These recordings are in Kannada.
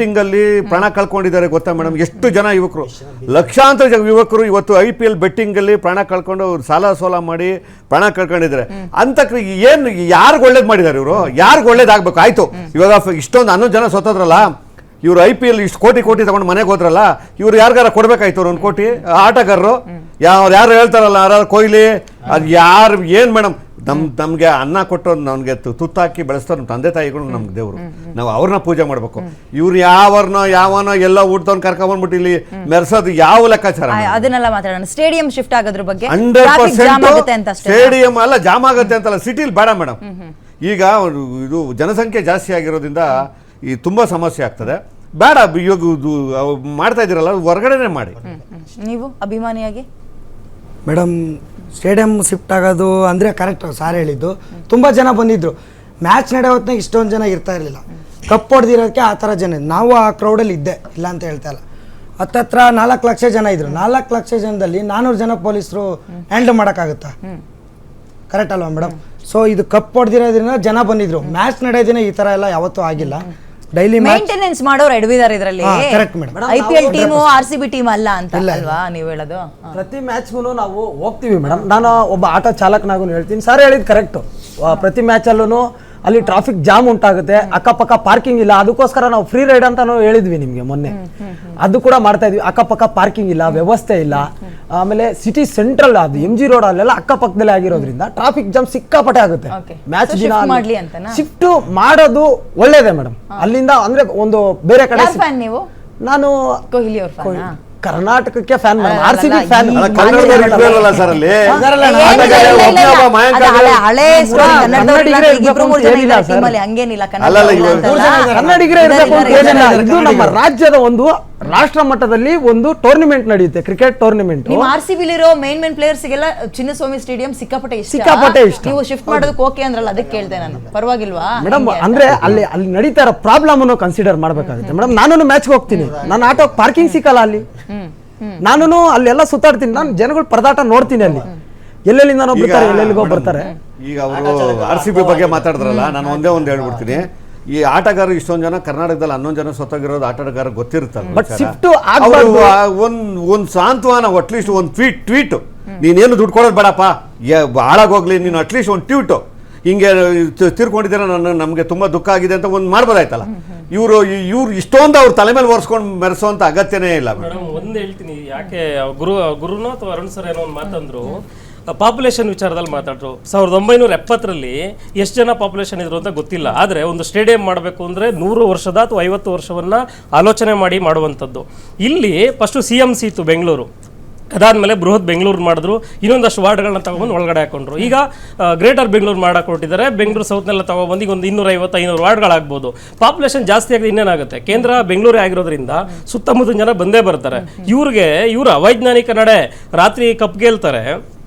ಬೆಟ್ಟಿಂಗಲ್ಲಿ ಪ್ರಾಣ ಕಳ್ಕೊಂಡಿದ್ದಾರೆ ಗೊತ್ತಾ ಮೇಡಮ್? ಎಷ್ಟು ಜನ ಯುವಕರು, ಲಕ್ಷಾಂತರ ಯುವಕರು ಇವತ್ತು IPL ಬೆಟ್ಟಿಂಗಲ್ಲಿ ಪ್ರಾಣ ಕಳ್ಕೊಂಡು ಸಾಲ ಸೋಲ ಮಾಡಿ ಪ್ರಾಣ ಕಳ್ಕೊಂಡಿದ್ದಾರೆ. ಅಂತಕ್ಕೆ ಏನು ಯಾರಿಗೆ ಒಳ್ಳೇದು ಮಾಡಿದ್ದಾರೆ ಇವರು? ಯಾರಿಗೆ ಒಳ್ಳೇದಾಗಬೇಕು? ಆಯ್ತು, ಇವಾಗ ಇಷ್ಟೊಂದು 11 ಜನ ಸತ್ತೋದ್ರಲ್ಲ, ಇವರು IPL ಇಷ್ಟು ಕೋಟಿ ತಗೊಂಡು ಮನೆಗೆ ಹೋದ್ರಲ್ಲ, ಇವ್ರು ಯಾರಿಗಾರ ಕೊಡ್ಬೇಕಾಯ್ತು ಅವ್ರು 1 ಕೋಟಿ? ಆಟಗಾರರು ಯಾರು ಹೇಳ್ತಾರಲ್ಲ, ಯಾರು ಕೊಹ್ಲಿ, ಅದು ಯಾರು ಏನು ಮೇಡಮ್? ನಮ್ಗೆ ಅನ್ನ ಕೊಟ್ಟು ನಮ್ಗೆ ತುತ್ತಾಕಿ ಬೆಳೆಸ್ತಾರೆ ನಮ್ಮ ತಂದೆ ತಾಯಿಗಳು, ನಮ್ಗೆ ದೇವರು, ನಾವು ಅವ್ರನ್ನ ಪೂಜೆ ಮಾಡ್ಬೇಕು. ಇವ್ರು ಯಾವನೋ ಎಲ್ಲ ಊಟದವ್ನ ಕರ್ಕೊಂಡ್ಬಿಟ್ಟು ಇಲ್ಲಿ ಮೆರೆಸೋದು ಯಾವ ಲೆಕ್ಕಾಚಾರ? ಅದನ್ನೆಲ್ಲ ಮಾತಾಡೋಣ. ಸ್ಟೇಡಿಯಂ ಶಿಫ್ಟ್ ಆಗೋದ್ರ ಬಗ್ಗೆ 100% ಸ್ಟೇಡಿಯಂ ಅಲ್ಲ, ಜಾಮ್ ಆಗುತ್ತೆ ಅಂತಲ್ಲ, ಸಿಟಿಲಿ ಬೇಡ ಮೇಡಮ್. ಈಗ ಇದು ಜನಸಂಖ್ಯೆ ಜಾಸ್ತಿ ಆಗಿರೋದ್ರಿಂದ ಈ ತುಂಬಾ ಸಮಸ್ಯೆ ಆಗ್ತದೆ. ಬೇಡ, ಇವಾಗ ಮಾಡ್ತಾ ಇದ್ದೀರಲ್ಲ, ಹೊರಗಡೆನೆ ಮಾಡಿ. ನೀವು ಅಭಿಮಾನಿಯಾಗಿ ಮೇಡಮ್, ಸ್ಟೇಡಿಯಂ ಶಿಫ್ಟ್ ಆಗೋದು ಅಂದರೆ ಕರೆಕ್ಟ್, ಸಾರ್ ಹೇಳಿದ್ದು. ತುಂಬ ಜನ ಬಂದಿದ್ರು, ಮ್ಯಾಚ್ ನಡೆಯೋ ಹೊತ್ತಿನಾಗ ಇಷ್ಟೊಂದು ಜನ ಇರ್ತಾ ಇರಲಿಲ್ಲ. ಕಪ್ ಹೊಡೆದಿರೋದಕ್ಕೆ ಆ ಥರ ಜನ, ನಾವು ಆ ಕ್ರೌಡಲ್ಲಿ ಇದ್ದೆ, ಇಲ್ಲ ಅಂತ ಹೇಳ್ತಾ ಇಲ್ಲ. ಹತ್ತತ್ರ 4 ಲಕ್ಷ ಜನ ಇದ್ರು. 4 ಲಕ್ಷ ಜನದಲ್ಲಿ 400 ಜನ ಪೊಲೀಸರು ಹ್ಯಾಂಡಲ್ ಮಾಡೋಕ್ಕಾಗುತ್ತಾ? ಕರೆಕ್ಟ್ ಅಲ್ವಾ ಮೇಡಮ್? ಸೊ ಇದು ಕಪ್ ಹೊಡೆದಿರೋದ್ರಿಂದ ಜನ ಬಂದಿದ್ರು. ಮ್ಯಾಚ್ ನಡೆಯೋದಿನ ಈ ಥರ ಎಲ್ಲ ಯಾವತ್ತೂ ಆಗಿಲ್ಲ. ಡೈಲಿ ಮೇಂಟೆನೆನ್ಸ್ ಮಾಡೋರು ಎಡವಿದಾರೆ ಇದರಲ್ಲಿ. Correct madam. IPL team RCB team ಅಲ್ಲ ಅಂತ ಅಲ್ವಾ ನೀವು ಹೇಳೋದು? ಪ್ರತಿ ಮ್ಯಾಚ್ಗೂ ನಾವು ಹೋಗ್ತೀವಿ ಮೇಡಮ್. ನಾನು ಒಬ್ಬ ಆಟೋ ಚಾಲಕನಾಗೂ ಹೇಳ್ತೀನಿ, ಸರ್ ಹೇಳಿದ್ ಕರೆಕ್ಟು. ಪ್ರತಿ ಮ್ಯಾಚಲ್ಲೂ ಅಲ್ಲಿ ಟ್ರಾಫಿಕ್ ಜಾಮ್ ಉಂಟಾಗುತ್ತೆ, ಅಕ್ಕಪಕ್ಕ ಪಾರ್ಕಿಂಗ್ ಇಲ್ಲ. ಅದಕ್ಕೋಸ್ಕರ ನಾವು ಫ್ರೀ ರೈಡ್ ಅಂತಾನು ಹೇಳಿದ್ವಿ ನಿಮಗೆ ಮೊನ್ನೆ, ಅದು ಕೂಡ ಮಾಡ್ತಾ ಇದ್ವಿ. ಅಕ್ಕಪಕ್ಕ ಪಾರ್ಕಿಂಗ್ ಇಲ್ಲ, ವ್ಯವಸ್ಥೆ ಇಲ್ಲ. ಆಮೇಲೆ ಸಿಟಿ ಸೆಂಟ್ರಲ್ ಅದು MG ರೋಡ್ ಅಲ್ಲೆಲ್ಲ ಅಕ್ಕಪಕ್ಕದಲ್ಲೇ ಆಗಿರೋದ್ರಿಂದ ಟ್ರಾಫಿಕ್ ಜಾಮ್ ಸಿಕ್ಕಾಪಟ್ಟೆ ಆಗುತ್ತೆ. ಮ್ಯಾಚ್ ದಿನ ಶಿಫ್ಟ್ ಮಾಡೋದು ಒಳ್ಳೇದೇ ಮೇಡಮ್. ಅಲ್ಲಿಂದ ಅಂದ್ರೆ ಒಂದು ಬೇರೆ ಕಡೆ. ನೀವು ನಾನು ಕೊಹ್ಲಿ ಅವ್ರ ಫ್ಯಾನ್, ಕರ್ನಾಟಕಕ್ಕೆ ಫ್ಯಾನ್ ಮೇಡಮ್, RCB ಫ್ಯಾನ್. ಇದು ನಮ್ಮ ರಾಜ್ಯದ ಒಂದು ರಾಷ್ಟ್ರ ಮಟ್ಟದಲ್ಲಿ ಒಂದು ಟೂರ್ನಿಮೆಂಟ್ ನಡೆಯುತ್ತೆ, cricket tournament. RCB main players ಗೆಲ್ಲ ಚಿನ್ನಸ್ವಾಮಿ ಸ್ಟೇಡಿಯಂ ಸಿಕ್ಕಾಪಟ್ಟೆ ಇಷ್ಟ. ನೀವು ಶಿಫ್ಟ್ ಮಾಡೋದಕ್ಕೆ ಓಕೆ ಅಂದ್ರಲ್ಲ, ಅದಕ್ಕೆ ಕೇಳ್ದೆ ನಾನು. ಪರವಾಗಿಲ್ವಾ ಮೇಡಮ್? ಅಂದ್ರೆ ಅಲ್ಲಿ ನಡೀತಾ ಇರೋ ಪ್ರಾಬ್ಲಮ್ ಅನ್ನು ಕನ್ಸಿಡರ್ ಮಾಡ್ಬೇಕಾಗುತ್ತೆ ಮೇಡಮ್. ನಾನು ಮ್ಯಾಚ್ಗೆ ಹೋಗ್ತೀನಿ, ನನ್ನ ಆಟೋ ಪಾರ್ಕಿಂಗ್ ಸಿಕ್ಕಲ್ಲ ಅಲ್ಲಿ, ನಾನು ಅಲ್ಲೆಲ್ಲ ಸುತ್ತಾಡ್ತೀನಿ, ನಾನು ಜನಗಳು ಪರದಾಟ ನೋಡ್ತೀನಿ, ಅಲ್ಲಿ ಎಲ್ಲೆಲ್ಲಿಂದ ಬರ್ತಾರೆ, ಎಲ್ಲೆಲ್ಲಿಗೋ ಬರ್ತಾರೆ. ಈಗ ಅವರು RCB ಬಗ್ಗೆ ಮಾತಾಡಿದ್ರಲ್ಲ, ನಾನು ಒಂದೇ ಒಂದು ಹೇಳ್ಬಿಡ್ತೀನಿ. ಈ ಆಟಗಾರರು ಇಷ್ಟೊಂದು ಜನ ಕರ್ನಾಟಕದಲ್ಲಿ 11 ಜನ ಸತ್ತೋಗಿರೋದು ಆಟಗಾರ ಗೊತ್ತಿರುತ್ತಲ್ಲ. ಒಂದು ಸಾಂತ್ವನ, ಅಟ್ಲೀಸ್ಟ್ ಒಂದು ಟ್ವೀಟ್, ನೀನೇನು ದುಡ್ಡು ಕೊಡೋದು ಬೇಡಪ್ಪ, ಹಾಳಾಗೋಗ್ಲಿ, ನೀನು ಅಟ್ಲೀಸ್ಟ್ ಒಂದು ಟ್ವೀಟು, ಹಿಂಗೆ ತೀರ್ಕೊಂಡಿದ್ದೀರ, ನಮಗೆ ತುಂಬ ದುಃಖ ಆಗಿದೆ ಅಂತ ಒಂದು ಮಾಡ್ಬೋದಾಯ್ತಲ್ಲ. ಇವರು ಇಷ್ಟೊಂದು ಅವ್ರ ತಲೆ ಮೇಲೆ ಒರೆಸ್ಕೊಂಡು ಮೆರೆಸೋಂಥ ಅಗತ್ಯನೇ ಇಲ್ಲ ಮೇಡಮ್. ಒಂದು ಹೇಳ್ತೀನಿ, ಯಾಕೆ ಗುರುನೋ ಅಥವಾ ಅರುಣ್ ಸರ್ ಏನೋ ಒಂದು ಮಾತಂದ್ರು, ಪಾಪ್ಯುಲೇಷನ್ ವಿಚಾರದಲ್ಲಿ ಮಾತಾಡ್ರು. 1970ರಲ್ಲಿ ಎಷ್ಟು ಜನ ಪಾಪ್ಯುಲೇಷನ್ ಇದ್ರು ಅಂತ ಗೊತ್ತಿಲ್ಲ. ಆದರೆ ಒಂದು ಸ್ಟೇಡಿಯಂ ಮಾಡಬೇಕು ಅಂದರೆ 100 ವರ್ಷದ ಅಥವಾ 50 ವರ್ಷವನ್ನು ಆಲೋಚನೆ ಮಾಡಿ ಮಾಡುವಂಥದ್ದು. ಇಲ್ಲಿ ಫಸ್ಟು CMC ಇತ್ತು ಬೆಂಗಳೂರು, ಅದಾದಮೇಲೆ ಬೃಹತ್ ಬೆಂಗಳೂರು ಮಾಡಿದ್ರು, ಇನ್ನೊಂದಷ್ಟು ವಾರ್ಡ್ಗಳನ್ನ ತಗೊಬಂದು ಒಳಗಡೆ ಹಾಕೊಂಡ್ರು. ಈಗ ಗ್ರೇಟರ್ ಬೆಂಗಳೂರು ಮಾಡಕ್ಕೆ ಹೊರಟಿದ್ದಾರೆ. ಬೆಂಗಳೂರು ಸೌತ್ನೆಲ್ಲ ತಗೊಬಂದು ಈಗ ಒಂದು 250-500 ವಾರ್ಡ್ಗಳಾಗ್ಬೋದು. ಪಾಪ್ಯುಲೇಷನ್ ಜಾಸ್ತಿ ಆಗಿದೆ, ಇನ್ನೇನಾಗುತ್ತೆ? ಕೇಂದ್ರ ಬೆಂಗಳೂರೇ ಆಗಿರೋದ್ರಿಂದ ಸುತ್ತಮುತ್ತ ಜನ ಬಂದೇ ಬರ್ತಾರೆ. ಇವರು ಅವೈಜ್ಞಾನಿಕ ನಡೆ, ರಾತ್ರಿ ಕಪ್ ಗೆಲ್ತಾರೆ,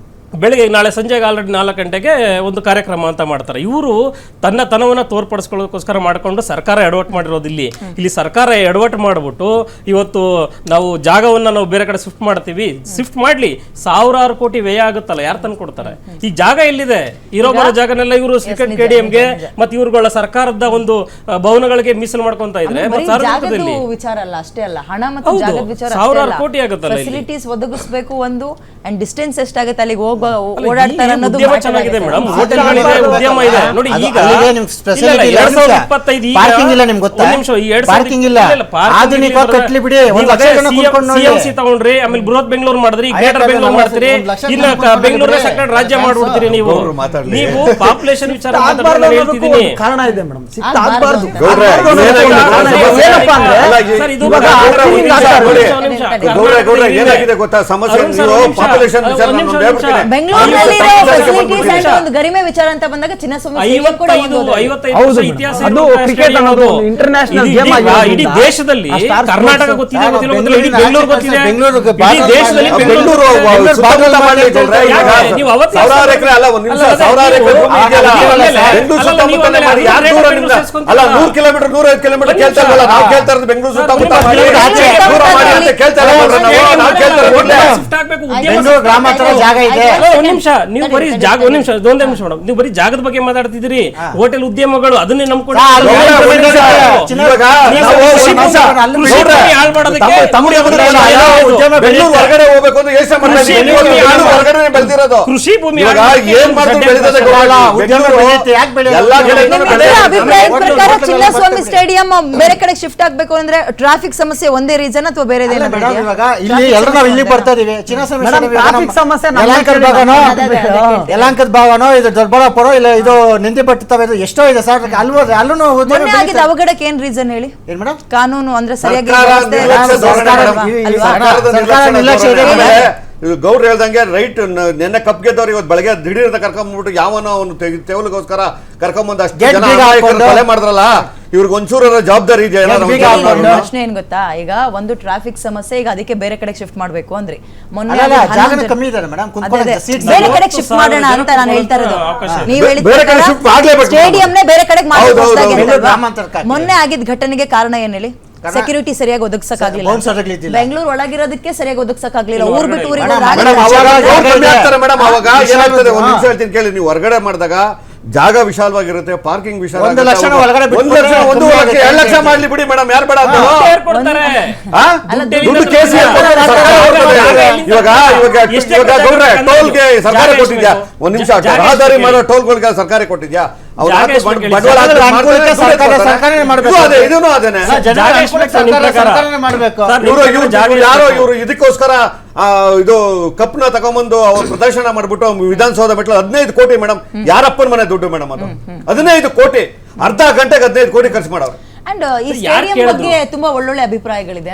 ಬೆಳಗ್ಗೆ ನಾಳೆ ಸಂಜೆಗೆ ಆಲ್ರೆಡಿ 4 ಗಂಟೆಗೆ ಒಂದು ಕಾರ್ಯಕ್ರಮ ಅಂತ ಮಾಡ್ತಾರೆ. ಇವರು ತನ್ನತನವನ್ನು ತೋರ್ಪಡಿಸ್ಕೊಳ್ಳೋದಕ್ಕೋಸ್ಕರ ಮಾಡಿಕೊಂಡು ಸರ್ಕಾರ ಎಡವಟ್ಟು ಮಾಡಿರೋದು. ಇಲ್ಲಿ ಸರ್ಕಾರ ಎಡವಟ್ಟು ಮಾಡಿಬಿಟ್ಟು ಇವತ್ತು ನಾವು ಜಾಗವನ್ನು ನಾವು ಬೇರೆ ಕಡೆ ಶಿಫ್ಟ್ ಮಾಡ್ತೀವಿ. ಶಿಫ್ಟ್ ಮಾಡಲಿ, 1000 ಕೋಟಿ ವ್ಯಯ ಆಗುತ್ತಲ್ಲ, ಯಾರು ತಂದು ಕೊಡ್ತಾರೆ? ಈ ಜಾಗ ಎಲ್ಲಿದೆ? ಇರೋ ಬರೋ ಜಾಗನೆಲ್ಲ ಇವರು ಕ್ರಿಕೆಟ್ ಸ್ಟೇಡಿಯಂಗೆ ಮತ್ತೆ ಇವ್ರುಗಳ ಸರ್ಕಾರದ ಒಂದು ಭವನಗಳಿಗೆ ಮೀಸಲು ಮಾಡ್ಕೊಂತ ಇದ್ರೆ ವಿಚಾರ ಅಲ್ಲ, ಅಷ್ಟೇ ಅಲ್ಲ, ಹಣ ಮತ್ತು ಜಾಗದ ವಿಚಾರ. 1000 ಕೋಟಿ ಆಗುತ್ತಲ್ಲ. ಫೆಸಿಲಿಟೀಸ್ ಒದಗಿಸಬೇಕು ಒಂದು, ಅಂಡ್ ಡಿಸ್ಟೆನ್ಸ್ ಎಷ್ಟಾಗುತ್ತೆ ಅಲ್ಲಿಗೆ ಹೋಗಿ ಓಡಾಡ್ತಾರೆ ಅನ್ನೋದು ಚೆನ್ನಾಗಿದೆ ಮೇಡಮ್. ಹೋಟೆಲ್ಗಳಿದೆ, ಉದ್ಯಮ ಇದೆ ನೋಡಿ. ಈಗ ಪಾರ್ಕಿಂಗ್ ಇಲ್ಲ, ನಿಮ್ಗೆ ಗೊತ್ತಾ? ಪಾರ್ಕಿಂಗ್ ಇಲ್ಲ, ಆಧುನಿಕ ಕಟ್ಲಿ ಬಿಡಿ. CMC ತಗೊಂಡ್ರಿ, ಆಮೇಲೆ ಬೃಹತ್ ಬೆಂಗಳೂರು ಮಾಡಿದ್ರಿ, ಗ್ರೇಟರ್ ಬೆಂಗಳೂರು ಮಾಡ್ತೀರಿ, ಇನ್ನ ಬೆಂಗಳೂರೇ ಸೆಕೆಂಡ್ ರಾಜ್ಯ ಮಾಡ್ಬಿಡ್ತೀರಿ. ನೀವು ಪಾಪ್ಯುಲೇಷನ್ ವಿಚಾರ ಹೇಳ್ತಿದ್ದೀನಿ, ಕಾರಣ ಇದೆ ಮೇಡಮ್. ಏನಾಗಿದೆ ಗೊತ್ತಾ ಸಮಸ್ಯೆ? ಬೆಂಗಳೂರಿನಲ್ಲಿರೋ ಫೆಸಿಲಿಟೀಸ್ ಅಂಡ್ ಒಂದು ಗರಿಮೆ ವಿಚಾರ ಅಂತ ಬಂದಾಗ ಚಿನ್ನಸ್ವಾಮಿ ಇತಿಹಾಸ ಕ್ರಿಕೆಟ್ ಅನ್ನೋದು ಇಂಟರ್ನ್ಯಾಷನಲ್ ಗೇಮ್ ಆಗಿದೆ. ಇಡೀ ದೇಶದಲ್ಲಿ ಕರ್ನಾಟಕ ಗೊತ್ತಿದೆ, ಗೊತ್ತಿಲ್ಲ, ಇಡೀ ಬೆಂಗಳೂರು ಗೊತ್ತಿದೆ, ಇಡೀ ದೇಶದಲ್ಲಿ ಬೆಂಗಳೂರು ಸಾವಿರಾರು ಎಕರೆ ಅಲ್ಲ, 100 ಕಿಲೋಮೀಟರ್ 105 ಕಿಲೋಮೀಟರ್ ಕೇಳ್ತಾ ಇರೋದು ಬೆಂಗಳೂರು ಸುತ್ತಮುತ್ತ ಮಾಡಿ, ಆಚೆ ದೂರ ಮಾಡಿ ಅಂತ ಕೇಳ್ತಾ ಇಲ್ಲ ನೋಡ್ರಿ ನಾವು ಕೇಳ್ತಾ ಇರೋದು. ಶಿಫ್ಟ್ ಆಗ್ಬೇಕು ಉದ್ಯಮ ಬೆಂಗಳೂರು ಗ್ರಾಮಾಂತರ ಜಾಗ ಇದೆ. ಒಂದ್ ನಿಮಿಷ ನೀವು ಬರೀ ಜಾಗ ಒಂದ್ ನಿಮಿಷ ಮೇಡಮ್, ನೀವು ಬರೀ ಜಾಗದ ಬಗ್ಗೆ ಮಾತಾಡ್ತಿದ್ದೀರಿ. ಹೋಟೆಲ್ ಉದ್ಯಮಗಳು ಅದನ್ನೇ ನಂಬ್ಕೊಂಡು ಬೆಂಗಳೂರು ಹೊರಗಡೆ ಹೋಗ್ಬೇಕು ಅಂತ ಯೋಚನೆ ಮಾಡ್ತಾ ಇದ್ದೀವಿ. ಹೊರಗಡೆ ಬೆಳೆದಿರೋದು ಕೃಷಿ ಭೂಮಿ ಏನ್ ಮಾಡ್ತಾರೆ ಬೆಳೆದಿದೆ ಎಲ್ಲಾ ಕಡೆಯಿಂದನೂ ಬೆಳೆ. ಅಭಿಪ್ರಾಯದ ಪ್ರಕಾರ ಚಿನ್ನಸ್ವಾಮಿ ಸ್ಟೇಡಿಯಂ ಬೇರೆ ಕಡೆ ಶಿಫ್ಟ್ ಆಗ್ಬೇಕು ಅಂದ್ರೆ ಟ್ರಾಫಿಕ್ ಸಮಸ್ಯೆ ಒಂದೇ ರೀಸನ್ ಅಥವಾ ಬೇರೆ ಅಲ್ಲ ಮೇಡಮ್, ಇವಾಗ ಇಲ್ಲಿ ಎಲ್ಲರೂ ನಾವು ಇಲ್ಲಿ ಬರ್ತಾ ಇದೀವಿ. ಚಿನ್ನಸ್ವಾಮಿ ಮೇಡಮ್, ಸ್ಟೇಡಿಯಂ ಟ್ರಾಫಿಕ್ ಸಮಸ್ಯೆ ನಮ್ಮ ಯಲಹಂಕದ ಕಡೆ ಭಾಗನೋ, ಅದೇ. ಯಲಹಂಕದ ಭಾಗನೋ, ಇದು ದೊಡ್ಡಬಳ್ಳಾಪುರ, ಇಲ್ಲ ಇದು ನಂದಿಪಟ್ಟು ತವ ಎಷ್ಟೋ ಇದೆ ಸರ್. ಅಲ್ಲೂ ಮೊನ್ನೆ ಆಗಿದ್ದ ಅವಘಡಕ್ಕೆ ಏನ್ ರೀಸನ್ ಹೇಳಿ? ಏನ್ ಮೇಡಮ್? ಕಾನೂನು ಅಂದ್ರೆ ಸರಿಯಾಗಿ ಸರ್ಕಾರ ವ್ಯವಸ್ಥೆ ನಿರ್ಲಕ್ಷ್ಯ ಧೋರಣೆ ಅಲ್ವಾ? ಮೇಡಮ್. ಅಲ್ವಾ? ಸರ್ಕಾರದ ನಿರ್ಲಕ್ಷ್ಯ ಇದೆ. ಆಮೇಲೆ ಇದು ಗೌಡ್ರು ಹೇಳ್ದಂಗೆ ರೈಟ್ ನೆನ್ನೆ ಕಪ್ ಗೆದ್ದವ್ರು ಇವತ್ತು ಬೆಳಗ್ಗೆ ದಿಢೀರ್ ಕರ್ಕೊಂಡ್ಬಿಟ್ಟು ಯಾವನೋ ಅವನು ತೆವಲಿಗೋಸ್ಕರ ಕರ್ಕೊಂಬಂದು ಅಷ್ಟು Get ಜನ big ಅಮಾಯಕರು ಹಾಕೊಂಡು. ಕೊಲೆ ಮಾಡಿದ್ರಲ್ಲ, ಇವ್ರಿಗೆ ಒಂಚೂರ ಜವಾಬ್ದಾರಿ ಇದೆಯಾ? Get big ಈಗ ಹಾಕೊಂಡು. ಪ್ರಶ್ನೆ ಏನ್ ಗೊತ್ತಾ, ಈಗ ಒಂದು ಟ್ರಾಫಿಕ್ ಸಮಸ್ಯೆ, ಈಗ ಅದಕ್ಕೆ ಬೇರೆ ಕಡೆ ಶಿಫ್ಟ್ ಮಾಡ್ಬೇಕು ಅಂದ್ರಿ. ಮೊನ್ನೆ ಅಲ್ಲ, ಅಲ್ಲಿ ಜಾಗನೂ 11 ಕಮ್ಮಿ ಇದೆ ಮೇಡಮ್, ಅದೇ, ಕುತ್ಕೊಳ್ಳೋಕೆ ಅದೇ. seats ಬೇರೆ ಇಲ್ಲ. ಕಡೆ ಶಿಫ್ಟ್ ಮಾಡೋಣ ಅಂತ ನಾನು ಹೇಳ್ತಾ ಇರೋದು. ಅವಕಾಶ ಇದೆ. ನೀವು ಹೇಳಿದ ಬೇರೆ ಕಡೆ ಪ್ರಕಾರ shift ಆಗ್ಲೇಬೇಕು. ಸ್ಟೇಡಿಯಂನೇ ಬೇರೆ ಕಡೆಗೆ ಹೌದು, ಹೌದು, ಮಾಡಬೇಕು ಹೌದು. ಅಲ್ವಾ? ಗ್ರಾಮಾಂತರಕ್ಕೆ. ಮೊನ್ನೆ ಆಗಿದ್ದ ಘಟನೆಗೆ ಕಾರಣ ಏನ್ ಹೇಳಿ? ಸೆಕ್ಯೂರಿಟಿ ಸರಿಯಾಗಿ ಒದಗಿಸಕ್ಕಾಗ್ಲಿಲ್ಲ. bouncer ಇರ್ಲಿಲ್ಲ. ಬೆಂಗಳೂರು ಒಳಗಿರೋದಕ್ಕೆ ಸರಿಯಾಗಿ ಒದಗಿಸಕ್ಕಾಗ್ಲಿಲ್ಲ. ಊರ್ ಬಿಟ್ಟು ಊರಿಗೆ ಮೇಡಮ್, ಹೋದ್ರೆ ಮೇಡಮ್ ಅವಾಗ ಜಾಗ ರೋಡ್ ಕಮ್ಮಿ ಇದೆ. ಆಗ್ತಾರೆ ಮೇಡಮ್. ಅವಾಗ ಏನಾಗ್ತದೆ, ಒಂದ್ ನಿಮಿಷ ಹಾ. ಹೇಳ್ತೀನಿ ಕೇಳಿ. ನೀವು ಹೊರಗಡೆ ಮಾಡಿದಾಗ ಜಾಗ ವಿಶಾಲವಾಗಿರುತ್ತೆ, ಪಾರ್ಕಿಂಗ್ ವಿಶಾಲ. 1 ಲಕ್ಷ ಒಳಗಡೆ ಬಿಟ್ಬಿಟ್ರೆ 1 ಲಕ್ಷ 1.5 ಲಕ್ಷ 2 ಲಕ್ಷ ಮಾಡ್ಲಿ ಬಿಡಿ ಮೇಡಮ್, ಯಾರು ಬೇಡ ಅಂತ ಕೊಡ್ತಾರೆ. ದುಡ್ಡು ಕೇಸ್ ಇವಾಗ ಗೌಡ್ರೆ ಟೋಲ್ಗೆ ಸರ್ಕಾರ ಕೊಟ್ಟಿದ್ಯಾ? ಒಂದ್ ನಿಮಿಷ, ರಹದಾರಿ ಮಾಡೋ ಟೋಲ್ಗಳಿಗೆ ಸರ್ಕಾರ ಕೊಟ್ಟಿದ್ಯಾ? ಅವ್ರು ಜಾಗ ಹಾಕಿ ಎಷ್ಟು ಕೇಳಿ? ಬಂಡವಾಳ ಹಾಕಿ ಜನಗಳ ಮಾಡ್ತಾರೆ, ಅನುಕೂಲಕ್ಕೆ ದುಡ್ಡು ಸರ್ಕಾರನೇ ಕೊಡ್ತಾರೆ. ಮಾಡ್ಬೇಕು. ಇದು ಅದೇ, ಇದೂನು ಅದೇನೆ. ಜನಗಳ ಜಾಗ ಅನುಕೂಲಕ್ಕೆ ಎಷ್ಟು ನಿಮ್ಮ ಪ್ರಕಾರ? ಸರ್ಕಾರನೇ ಮಾಡ್ಬೇಕು. ಸರ್, ಇವರು ಇದಕ್ಕೋಸ್ಕರ ಇದು ಕಪ್ನ ತಗೊಂಬಂದು ಅವ್ರು ಪ್ರದರ್ಶನ ಮಾಡ್ಬಿಟ್ಟು ವಿಧಾನಸೌಧ ಮೆಟ್ಲು 15 ಕೋಟಿ ಮೇಡಮ್. ಯಾರಪ್ಪನ ಮನೆ ದುಡ್ಡು ಮೇಡಮ್ ಅದು? 15 ಕೋಟಿ, ಅರ್ಧ ಗಂಟೆಗೆ 15 ಕೋಟಿ ಖರ್ಚು ಮಾಡವ್ರೆ. ಅಂಡ್ ಈ ಯಾರ್ ಸ್ಟೇಡಿಯಂ ಕೇಳಿದ್ರು? ಬಗ್ಗೆ ತುಂಬಾ ಒಳ್ಳೊಳ್ಳೆ ಅಭಿಪ್ರಾಯಗಳಿದೆ.